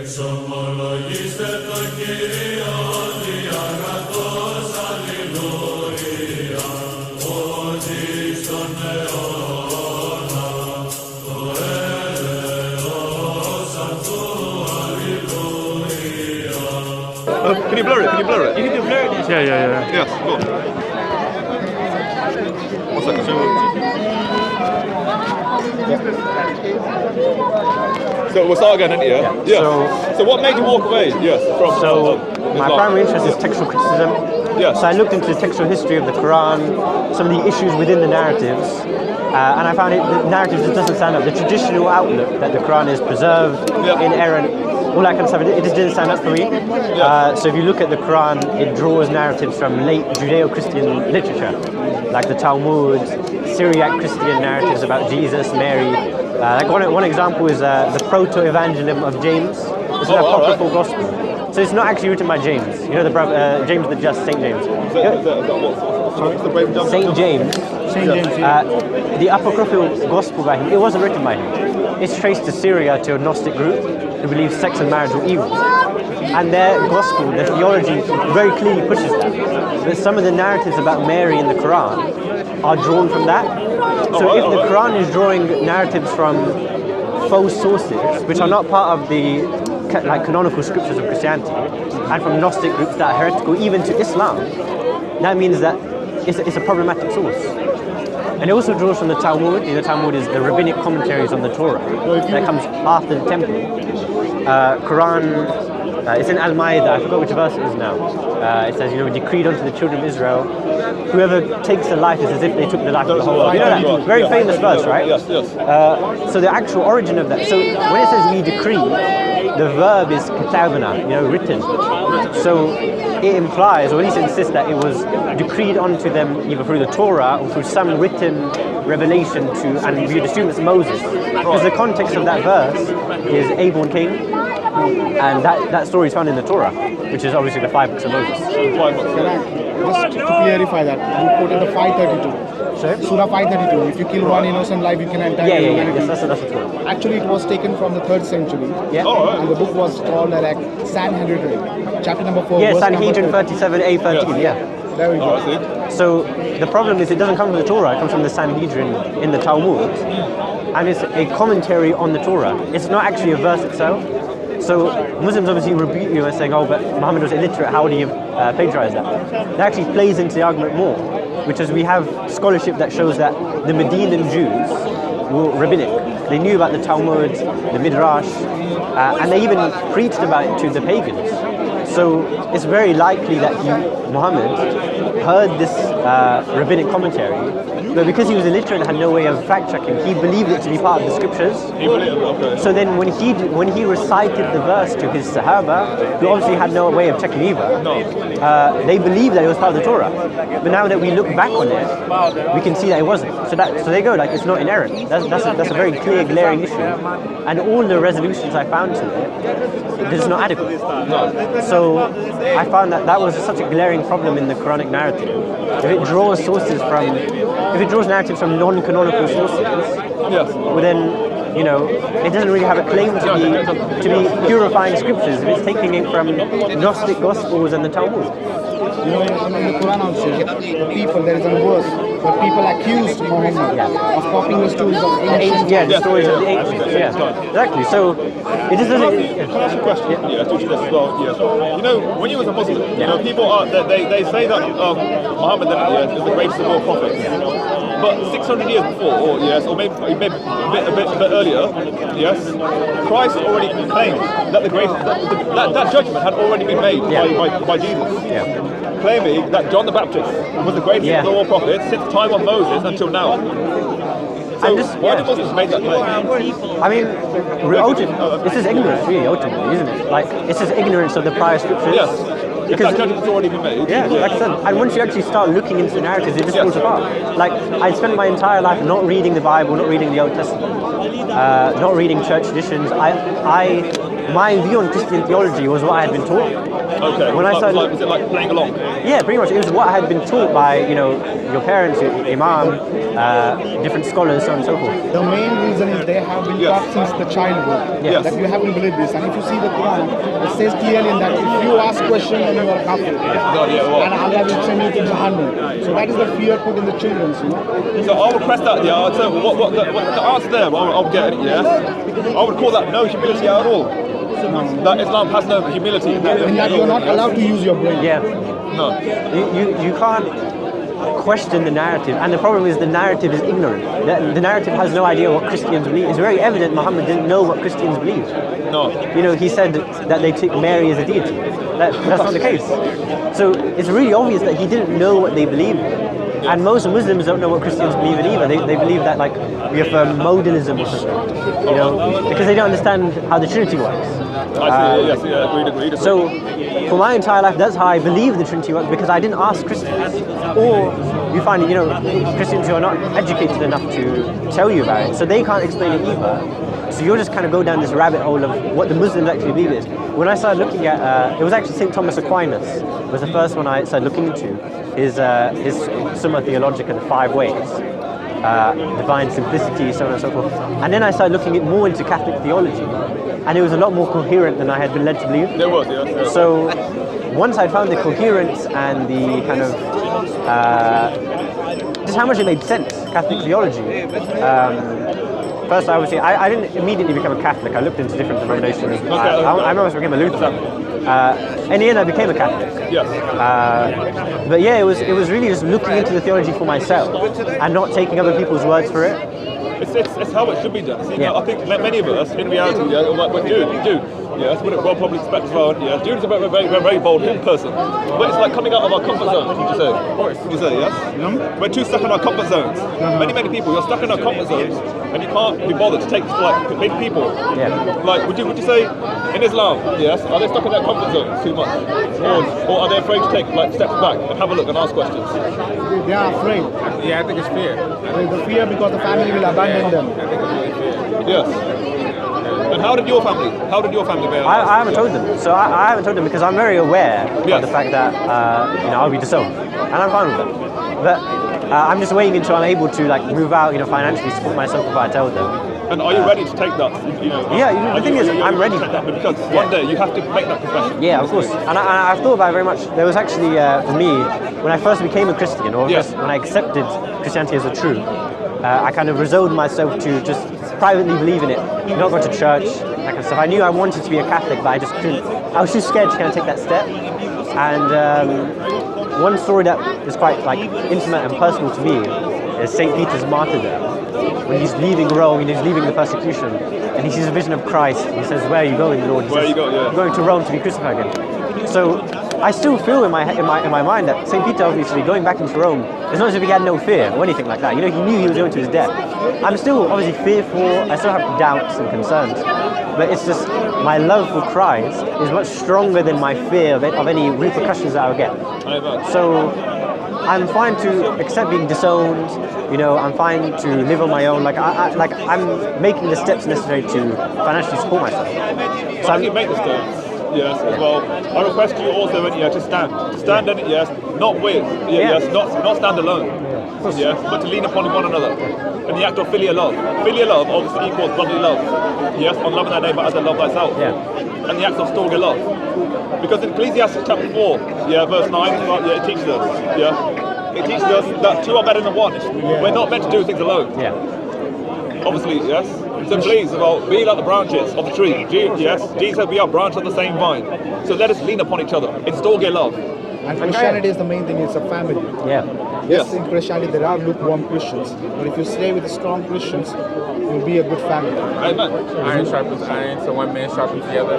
Εξομολογήστε το Κύριο διαγραφός, αλληλούια, ότι στον αιώνα το έλεος αυτού, αλληλούια. Can you blur it? Can you blur it? You can do blur this. Yeah. Yes, go on. 1 second. So we'll start again, didn't you? Yeah. So what made you walk away? Yes. From My primary interest is textual criticism. Yes. So I looked into the textual history of the Quran, some of the issues within the narratives, and I found the narratives just doesn't stand up. The traditional outlook that the Quran is preserved, inerrant, all that kind of stuff, it just didn't stand up for me. So if you look at the Quran, it draws narratives from late Judeo-Christian literature, like the Talmud, Syriac Christian narratives about Jesus, Mary. Like one example is the Proto-Evangelium of James. It's an apocryphal gospel. So it's not actually written by James. You know the brother, James the Just, Saint James. Saint James. The apocryphal gospel by him, it wasn't written by him. It's traced to Syria, to a Gnostic group who believes sex and marriage were evil. And their gospel, their theology, very clearly pushes that. But some of the narratives about Mary in the Quran are drawn from that. So if the Quran is drawing narratives from faux sources, which are not part of the canonical scriptures of Christianity, and from Gnostic groups that are heretical even to Islam, that means that it's a problematic source. And it also draws from the Talmud. The Talmud is the rabbinic commentaries on the Torah that comes after the temple. Quran, it's in Al-Ma'idah, I forgot which verse it is now. It says, decreed unto the children of Israel, whoever takes the life is as if they took the life of the whole world. You know that? Very famous verse, right? Yes. So the actual origin of that, so when it says we decree, the verb is katabna, written. So it implies, or at least insists, that it was decreed onto them either through the Torah or through some written revelation and you'd assume it's Moses. Because the context of that verse is Abel and Cain, and that story is found in the Torah, which is obviously the 5 books of Moses. Just to clarify that, you quoted the 532. Sorry? Surah 532. If you kill one innocent life, you can entire humanity. Yes, that's the Torah. Actually, it was taken from the 3rd century. Yeah. And the book was called like Sanhedrin, chapter number 4. Yeah, verse Sanhedrin number 37A13. Yeah. There we go. So the problem is it doesn't come from the Torah, it comes from the Sanhedrin in the Talmud. And it's a commentary on the Torah. It's not actually a verse itself. So Muslims obviously rebuke you and saying, oh, but Muhammad was illiterate, how do you plagiarize that? That actually plays into the argument more, which is we have scholarship that shows that the Medinan Jews were rabbinic. They knew about the Talmud, the Midrash, and they even preached about it to the pagans. So it's very likely that Muhammad heard this rabbinic commentary, but because he was illiterate and had no way of fact-checking, he believed it to be part of the scriptures. So then when he recited the verse to his Sahaba, who obviously had no way of checking either, they believed that it was part of the Torah. But now that we look back on it, we can see that it wasn't. So they go like, it's not inerrant. That's a very clear, glaring issue. And all the resolutions I found to it, it's not adequate. So I found that was such a glaring problem in the Quranic narrative. If it draws narratives from non-canonical sources, well then, it doesn't really have a claim to be purifying scriptures if it's taking it from Gnostic Gospels and the Talmud. In the Quran also, there is a verse where people accused Muhammad of copying the stories of ancient. The stories of the ancients. Yeah, exactly. So it just doesn't. Can I ask a question? To this as well. When you was a Muslim, people they say that Muhammad is the greatest of all prophets. But 600 years before, or maybe a bit earlier, Christ already claimed that that judgment had already been made by Jesus. Claiming that John the Baptist was the greatest of all prophets since the time of Moses until now. So why do Muslims make that claim? I mean, this is ignorance, really, ultimately, isn't it? Like, it's just ignorance of the prior scriptures. Yes. Because that judgment's already been made. Yeah, like I said, and once you actually start looking into the narratives, it just falls apart. Like, I spent my entire life not reading the Bible, not reading the Old Testament, not reading church traditions. I my view on Christian theology was what I had been taught. Okay. When I started- was it like playing along? Yeah, pretty much. It was what I had been taught by, your parents, your imam, different scholars, so on and so forth. The main reason is they have been Yes. taught since the childhood Yes. that you haven't believed this. And if you see the Quran, it says clearly that if you ask questions, then you are kafir. God, yeah, well. And Allah will send you to Jahannam. So that is the fear put in the children, So I would press that, yeah. So what the answer there, I'll get it, yeah. I would call that no humility at all. That Islam has no humility. In that you are not allowed to use your brain. Yeah. No. You can't question the narrative, and the problem is the narrative is ignorant. The narrative has no idea what Christians believe. It's very evident Muhammad didn't know what Christians believe. No. He said that they took Mary as a deity. That's not the case. So it's really obvious that he didn't know what they believed. And most Muslims don't know what Christians believe in either. They believe that we affirm modalism or something, because they don't understand how the Trinity works. I see, yes, yeah, agreed. So, for my entire life, that's how I believe the Trinity works, because I didn't ask Christians. Or you find, Christians who are not educated enough to tell you about it, so they can't explain it either. So you'll just kind of go down this rabbit hole of what the Muslims actually believe is. When I started looking at, it was actually St. Thomas Aquinas was the first one I started looking into, his Summa Theologica, the 5 ways. Divine simplicity, so on and so forth. And then I started looking more into Catholic theology, and it was a lot more coherent than I had been led to believe. There was, yes. So once I found the coherence and the kind of just how much it made sense, Catholic theology. First, I didn't immediately become a Catholic. I looked into different denominations. I almost became a Lutheran. In the end, I became a Catholic. Yes. But yeah, it was really just looking into the theology for myself and not taking other people's words for it. It's how it should be done. See, Yeah. I think many of us, in reality, but Jude, that's what we'll probably expect as well. Yeah, Jude's a very bold person, but it's like coming out of our comfort zone. Would you say? You say yes? We're too stuck in our comfort zones. Many people, you're stuck in our comfort zones, and you can't be bothered to take big people. Yeah. Like, would you say in Islam, yes, are they stuck in their comfort zones too much, or are they afraid to take steps back and have a look and ask questions? They are afraid. Yeah, I think it's fear. The fear because the family will abandon them. Yes. And how did your family bear? I haven't told them. So I haven't told them because I'm very aware Yes. of the fact that I'll be disowned, and I'm fine with that. But I'm just waiting until I'm able to move out, financially support myself before I tell them. And are you ready to take that? Yeah, the thing is, I'm ready. Because one day you have to make that confession. Yeah, of course. And I've thought about it very much. There was actually, for me, when I first became a Christian, or Yes. when I accepted Christianity as a truth, I kind of resolved myself to just privately believe in it, not go to church, that kind of stuff. I knew I wanted to be a Catholic, but I just couldn't. I was too scared to kind of take that step. And one story that is quite intimate and personal to me is St. Peter's martyrdom. When he's leaving Rome, he's leaving the persecution, and he sees a vision of Christ. He says, "Where are you going, Lord?" He Where says, you go, yeah. "I'm going to Rome to be crucified again." So I still feel in my mind that St. Peter, obviously, going back into Rome, it's not as if he had no fear or anything like that. He knew he was going to his death. I'm still obviously fearful. I still have doubts and concerns, but it's just my love for Christ is much stronger than my fear of any repercussions that I'll get. So I'm fine to accept being disowned. I'm fine to live on my own. I'm making the steps necessary to financially support myself. So I can make the steps. Yes, as well. I request you also to stand. Stand in it, yes, not with, yes, not stand alone. Yes, but to lean upon one another. And the act of filial love. Filial love obviously equals brotherly love. Yes, on loving thy neighbour as I love thyself. Yeah. And the act of storge love. Because in Ecclesiastes chapter 4, verse 9, it teaches us, it teaches us that two are better than one. We're not meant to do things alone. Yeah. Obviously, yes. So please, be like the branches of the tree. Yes, Jesus said we are branches of the same vine. So let us lean upon each other. Install your love. And Christianity is the main thing, it's a family. Yeah. Yes, in Christianity there are lukewarm Christians, but if you stay with the strong Christians, you'll be a good family. Amen. Iron sharpens iron, so one man sharpens the other.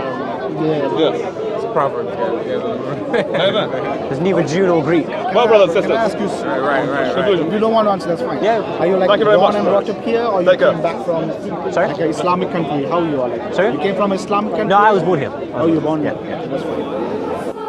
Yeah. Yes. It's a proverb. Amen. There's neither Jew nor Greek. Well, brothers and Can I sisters. ask you, Right. if you don't want to answer, that's fine. Yeah. Are you Thank you very born much. and brought up here, or you Take care. came back from Sorry? an Islamic country? How you are Sorry? You came from an Islamic country? No, I was born here. Oh, you were born here? Yeah. That's fine.